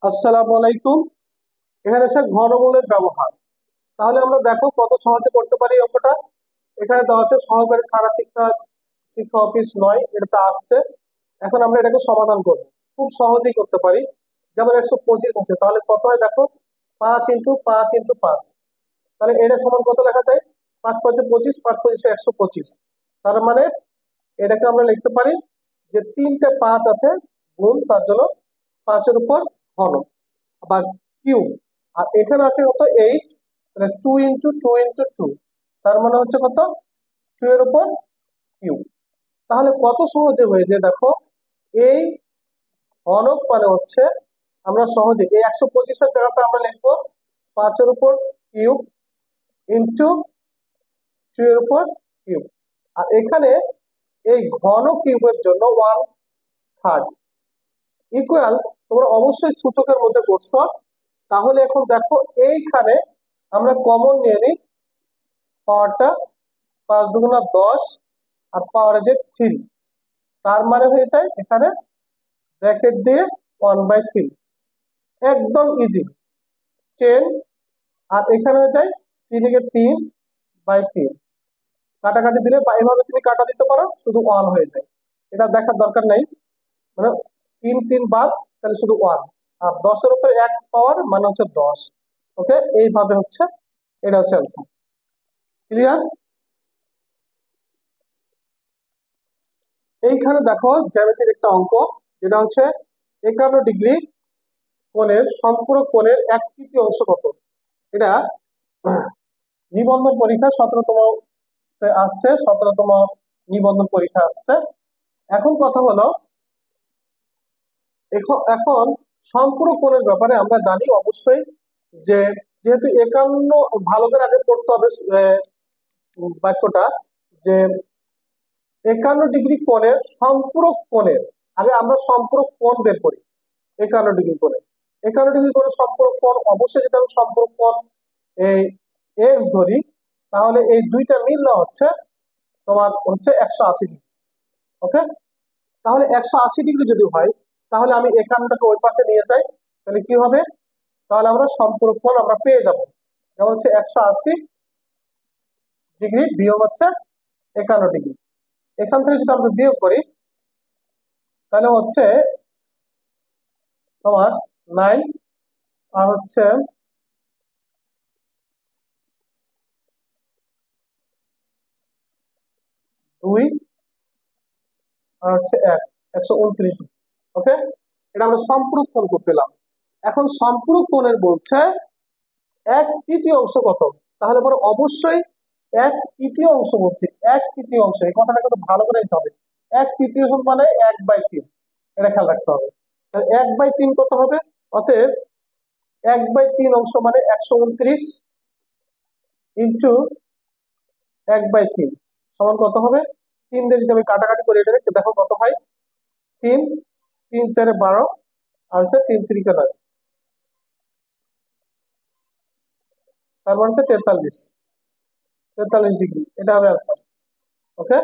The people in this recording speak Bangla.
আসসালামু আলাইকুম। এখানে হচ্ছে ঘনমূলের ব্যবহার। তাহলে আমরা দেখো কত সহজে করতে পারি এই অঙ্কটা। এখানে দেওয়া আছে সহকারী থানা শিক্ষা অফিস ৯, এটাতে আসছে। এখন আমরা এটাকে সমাধান করব, খুব সহজেই করতে পারি। যেমন ১২৫ আছে, তাহলে কত হয় দেখো, ৫ × ৫ × ৫। তাহলে এটা সমান কত লেখা যায়? ৫ × ৫ = ২৫, ৫ × ৫ = ১২৫। তার মানে এটাকে আমরা লিখতে পারি যে তিনটে ৫ আছে গুণ, তার জন্য ৫-এর উপর ঘন বা কিউব। আর এখানে আছে কত, 8, তাহলে 2 × 2 × 2, তার মানে হচ্ছে কত, 2 এর উপর কিউব। তাহলে কত সহজে হয়ে যায় দেখো। এই ঘনক মানে হচ্ছে, আমরা সহজে এই ১২৫-এর জায়গাতে আমরা লিখবো ৫-এর উপর কিউব ইন্টু 2 এর উপর কিউব। আর এখানে এই ঘন কিউবের জন্য 1/3 ইকুয়াল, তোমরা অবশ্যই সূচকের মধ্যে করছো। তাহলে এখন দেখো এইখানে আমরা কমন নিয়ে নিই পাওয়ারটা, ৫ × ১০ আর পাওয়ার যে 3, তার মানে হয়ে যায় এখানে ব্র্যাকেট দিয়ে 1/3, একদম ইজি। 10, আর এখানে হয়ে যায় 3 × 3/3, কাটাকাটি দিলে বা এভাবে তুমি কাটা দিতে পারো, শুধু 1 হয়ে যায়। এটা দেখার দরকার নাই, মানে 3 বাদ, তাহলে শুধু 1। আর 10-এর উপরে 1 পাওয়ার মানে হচ্ছে 10। ওকে, এইভাবে হচ্ছে, এটা হচ্ছে অ্যান্সার। ক্লিয়ার? এইখানে দেখো জ্যামিতির একটা অঙ্ক, যেটা হচ্ছে 51° কোণের সম্পূরক কোণের 1/3 অংশ কত। এটা নিবন্ধন পরীক্ষা 17তম আসছে, 17তম নিবন্ধন পরীক্ষা আসছে। এখন কথা হলো, এখন সম্পূরক কোণের ব্যাপারে আমরা জানি অবশ্যই যে, যেহেতু 51, ভালো করে আগে পড়তে হবে বাক্যটা, যে 51° কোণের সম্পূরক কোণের, আগে আমরা সম্পূরক কোণ বের করি। 51° কোণে, 51° কোণের সম্পূরক কোণ, অবশ্যই যদি আমি সম্পূরক কোণ এই এক্স ধরি, তাহলে এই দুইটা মিললে হচ্ছে তোমার হচ্ছে 180°। ওকে, তাহলে 180° যদি হয়, তাহলে আমি 51টাকে ওই পাশে নিয়ে যাই, তাহলে কি হবে, তাহলে আমরা সম্পূরক কোণ আমরা পেয়ে যাব। যেমন হচ্ছে 180° বিয়োগ হচ্ছে 51°। এখান থেকে যদি আমরা বিয়োগ করি, তাহলে হচ্ছে তোমার 9, আর হচ্ছে 2, আর হচ্ছে 1, 129°। ওকে, এটা আমরা সম্পূরক কোণ পেলাম। এখন সম্পূরক কোণের বলছে 1/3 অংশ কত। তাহলে পরে অবশ্যই 1/3 অংশ বলছে, 1/3 অংশ, এই কথাটা কিন্তু ভালো করে নিতে হবে। 1/3 মানে 1/3, এটা খেয়াল রাখতে হবে। 1/3 কত হবে, অতএব 1/3 অংশ মানে 129 ইন্টু 1/3 সমান কত হবে, 3 দিয়ে যদি আমি কাটাকাটি করি, এটা দেখো কত হয়, 3, 3 × 4 = 12, আর হচ্ছে 3 × 3 = 9, তারপর হচ্ছে 43 ডিগ্রি, এটা হবে অ্যান্সার। ওকে।